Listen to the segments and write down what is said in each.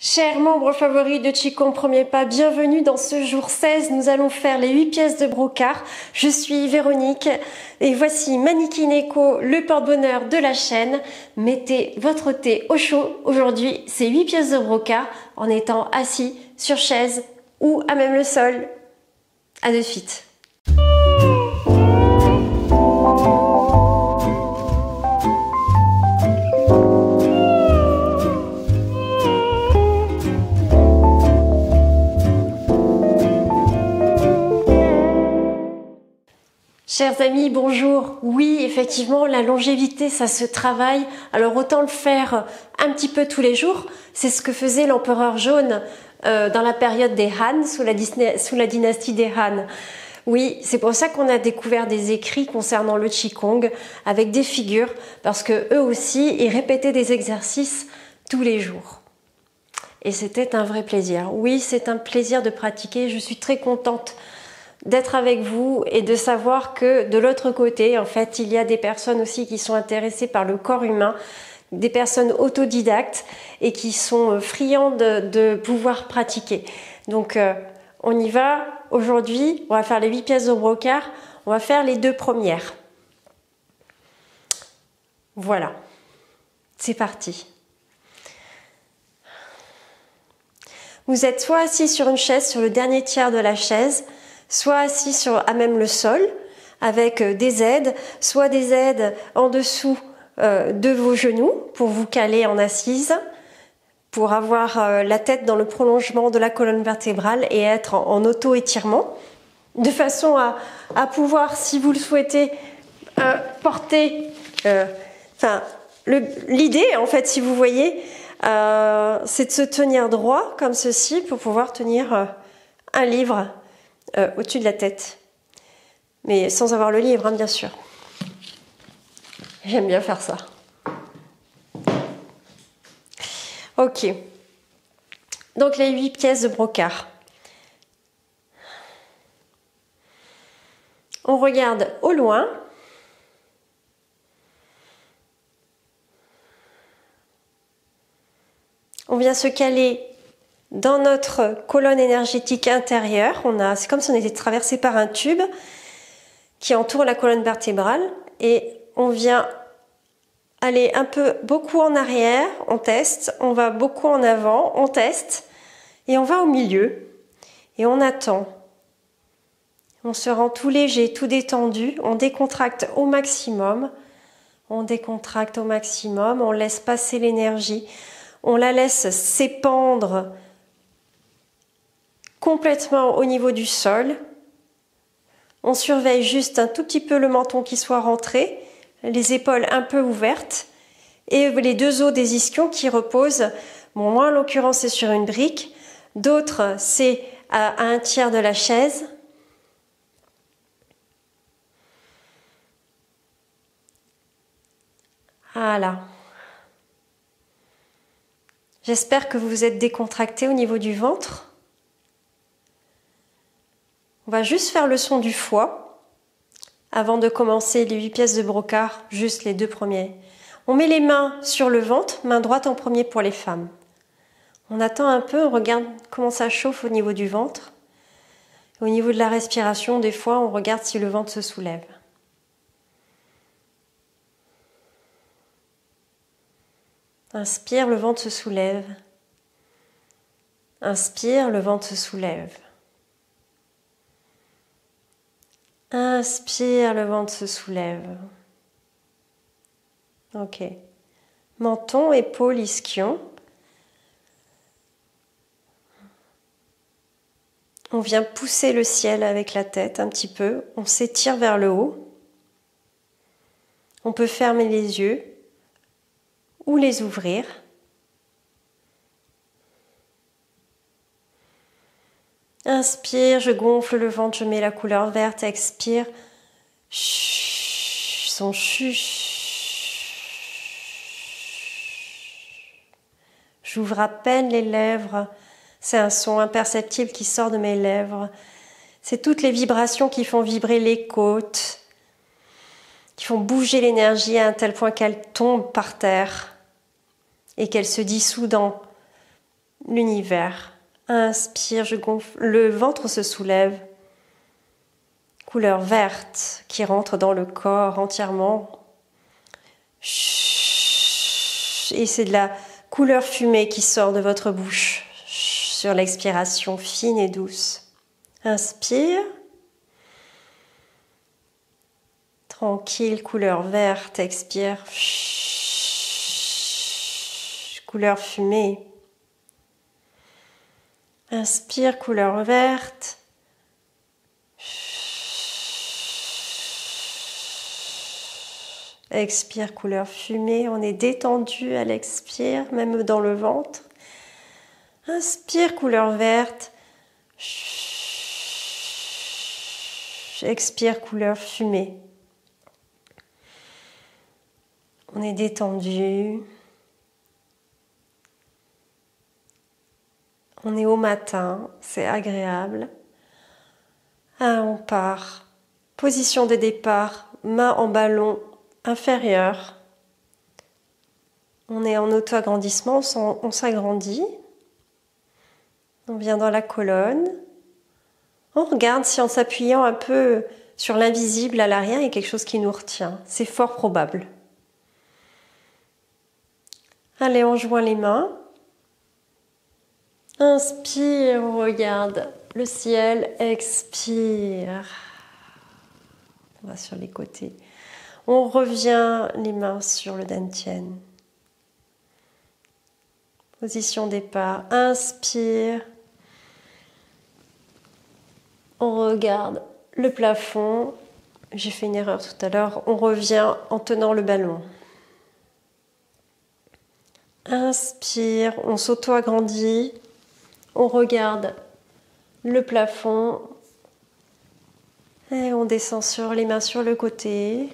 Chers membres favoris de Qigong Premier Pas, bienvenue dans ce jour 16. Nous allons faire les 8 pièces de brocart. Je suis Véronique et voici Mannequin Echo, le porte-bonheur de la chaîne. Mettez votre thé au chaud. Aujourd'hui, c'est 8 pièces de brocart en étant assis sur chaise ou à même le sol. À de suite. Chers amis, bonjour. Oui, effectivement, la longévité, ça se travaille. Alors autant le faire un petit peu tous les jours. C'est ce que faisait l'empereur jaune dans la période des Han, sous la dynastie des Han. Oui, c'est pour ça qu'on a découvert des écrits concernant le Qigong avec des figures, parce que eux aussi, ils répétaient des exercices tous les jours. Et c'était un vrai plaisir. Oui, c'est un plaisir de pratiquer. Je suis très contente d'être avec vous et de savoir que de l'autre côté, en fait, il y a des personnes aussi qui sont intéressées par le corps humain, des personnes autodidactes et qui sont friandes de pouvoir pratiquer. Donc, on y va. Aujourd'hui, on va faire les 8 pièces de brocart. On va faire les 2 premières. Voilà. C'est parti. Vous êtes soit assis sur une chaise, sur le dernier tiers de la chaise, soit assis à même le sol avec des aides, soit des aides en dessous de vos genoux pour vous caler en assise, pour avoir la tête dans le prolongement de la colonne vertébrale et être en auto-étirement, de façon à pouvoir, si vous le souhaitez, porter... l'idée, en fait, si vous voyez, c'est de se tenir droit comme ceci pour pouvoir tenir un livre au-dessus de la tête, mais sans avoir le livre, hein, bien sûr. J'aime bien faire ça. Ok. Donc les 8 pièces de brocart. On regarde au loin. On vient se caler dans notre colonne énergétique intérieure. C'est comme si on était traversé par un tube qui entoure la colonne vertébrale et on vient aller beaucoup en arrière, on teste, on va beaucoup en avant, on teste et on va au milieu et on attend. On se rend tout léger, tout détendu, on décontracte au maximum, on laisse passer l'énergie, on la laisse s'épandre complètement au niveau du sol. On surveille juste un tout petit peu le menton qui soit rentré, les épaules un peu ouvertes et les 2 os des ischions qui reposent. Bon, moi en l'occurrence c'est sur une brique, d'autres c'est à un tiers de la chaise. Voilà. J'espère que vous vous êtes décontracté au niveau du ventre. On va juste faire le son du foie avant de commencer les 8 pièces de brocart, juste les 2 premiers. On met les mains sur le ventre, main droite en premier pour les femmes. On attend un peu, on regarde comment ça chauffe au niveau du ventre. Au niveau de la respiration, des fois, on regarde si le ventre se soulève. Inspire, le ventre se soulève. Inspire, le ventre se soulève. Inspire, le ventre se soulève. Ok. Menton, épaules, ischion. On vient pousser le ciel avec la tête un petit peu. On s'étire vers le haut. On peut fermer les yeux ou les ouvrir. Inspire, je gonfle le ventre, je mets la couleur verte. Expire. Son J'ouvre à peine les lèvres. C'est un son imperceptible qui sort de mes lèvres. C'est toutes les vibrations qui font vibrer les côtes, qui font bouger l'énergie à un tel point qu'elle tombe par terre et qu'elle se dissout l'univers. Inspire, je gonfle, le ventre se soulève. Couleur verte qui rentre dans le corps entièrement. Et c'est de la couleur fumée qui sort de votre bouche sur l'expiration fine et douce. Inspire. Tranquille, couleur verte, expire. Couleur fumée. Inspire, couleur verte. Expire, couleur fumée. On est détendu à l'expire, même dans le ventre. Inspire, couleur verte. Expire, couleur fumée. On est détendu. On est au matin, c'est agréable. On part. Position de départ, main en ballon inférieur. On est en auto-agrandissement, on s'agrandit. On vient dans la colonne. On regarde si en s'appuyant un peu sur l'invisible à l'arrière, il y a quelque chose qui nous retient. C'est fort probable. Allez, on joint les mains. Inspire, on regarde le ciel. Expire. On va sur les côtés. On revient les mains sur le dantian. Position départ. Inspire. On regarde le plafond. J'ai fait une erreur tout à l'heure. On revient en tenant le ballon. Inspire. On s'auto-agrandit. On regarde le plafond. Et on descend sur les mains sur le côté.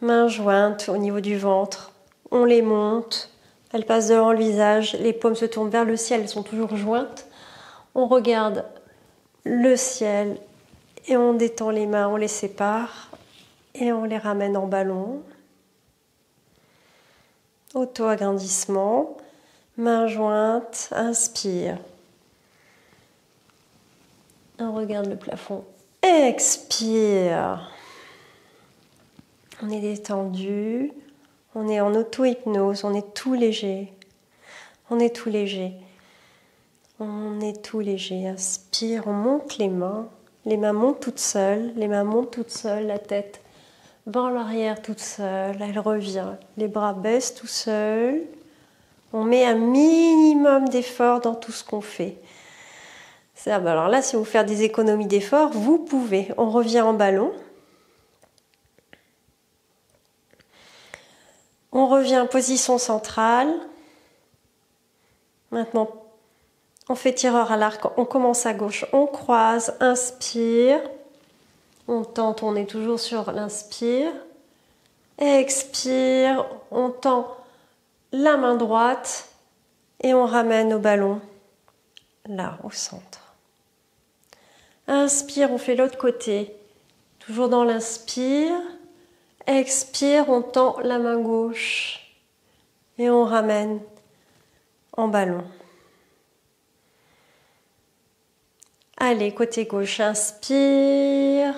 Mains jointes au niveau du ventre. On les monte. Elles passent devant le visage. Les paumes se tournent vers le ciel. Elles sont toujours jointes. On regarde le ciel et on détend les mains. On les sépare et on les ramène en ballon. Auto-agrandissement. Mains jointes. Inspire. On regarde le plafond. Expire. On est détendu. On est en auto-hypnose. On est tout léger. On est tout léger. On est tout léger. Inspire. On monte les mains. Les mains montent toutes seules. Les mains montent toutes seules. La tête vers l'arrière toute seule. Elle revient. Les bras baissent tout seuls. On met un minimum d'effort dans tout ce qu'on fait. Alors là, si vous faites des économies d'effort, vous pouvez. On revient en ballon. On revient en position centrale. Maintenant, on fait tireur à l'arc. On commence à gauche. On croise. Inspire. On tente. On est toujours sur l'inspire. Expire. On tend la main droite. Et on ramène au ballon. Là, au centre. Inspire, on fait l'autre côté. Toujours dans l'inspire. Expire, on tend la main gauche. Et on ramène en ballon. Allez, côté gauche, inspire.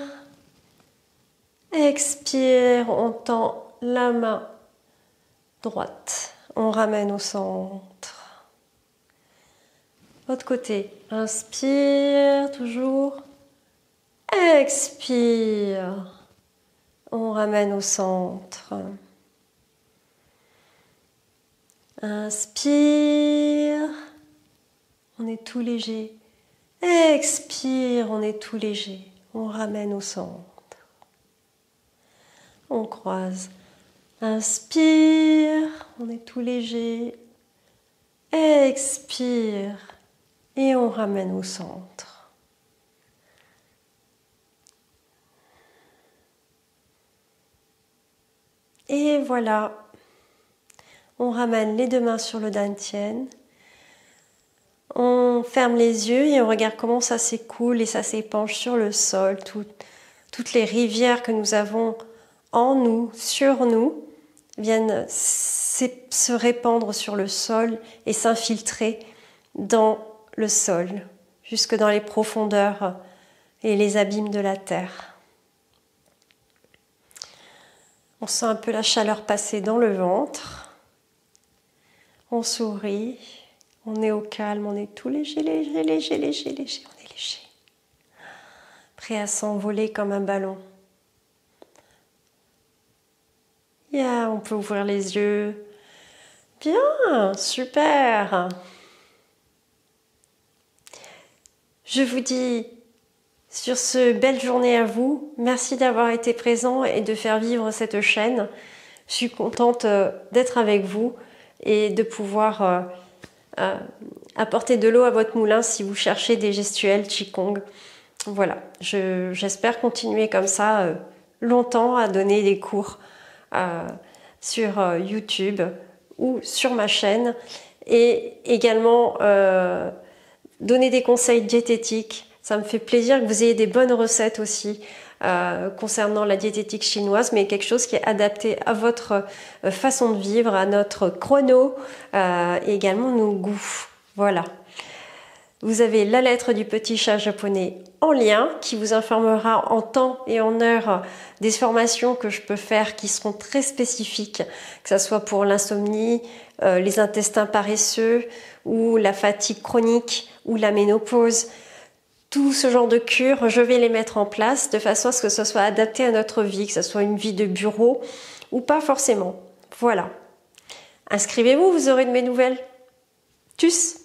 Expire, on tend la main droite. On ramène au centre. Autre côté, inspire, toujours. Expire. On ramène au centre. Inspire. On est tout léger. Expire, on est tout léger. On ramène au centre. On croise. Inspire. On est tout léger. Expire. Et on ramène au centre. Et voilà. On ramène les deux mains sur le dantian. On ferme les yeux et on regarde comment ça s'écoule et ça s'épanche sur le sol. Toutes les rivières que nous avons en nous, sur nous. viennent se répandre sur le sol et s'infiltrer dans le sol, jusque dans les profondeurs et les abîmes de la terre. On sent un peu la chaleur passer dans le ventre. On sourit, on est au calme, on est tout léger, léger, léger, léger, léger, on est léger. Prêt à s'envoler comme un ballon. Yeah, on peut ouvrir les yeux. Bien, super. Je vous dis sur ce belle journée à vous. Merci d'avoir été présent et de faire vivre cette chaîne. Je suis contente d'être avec vous et de pouvoir apporter de l'eau à votre moulin si vous cherchez des gestuels Qigong. Voilà, j'espère continuer comme ça longtemps à donner des cours sur YouTube ou sur ma chaîne et également donner des conseils diététiques. Ça me fait plaisir que vous ayez des bonnes recettes aussi concernant la diététique chinoise, mais quelque chose qui est adapté à votre façon de vivre, à notre chrono et également nos goûts. Voilà. Vous avez la lettre du petit chat japonais en lien qui vous informera en temps et en heure des formations que je peux faire qui seront très spécifiques, que ce soit pour l'insomnie, les intestins paresseux ou la fatigue chronique ou la ménopause. Tout ce genre de cures, je vais les mettre en place de façon à ce que ce soit adapté à notre vie, que ce soit une vie de bureau ou pas forcément. Voilà. Inscrivez-vous, vous aurez de mes nouvelles. Tchuss!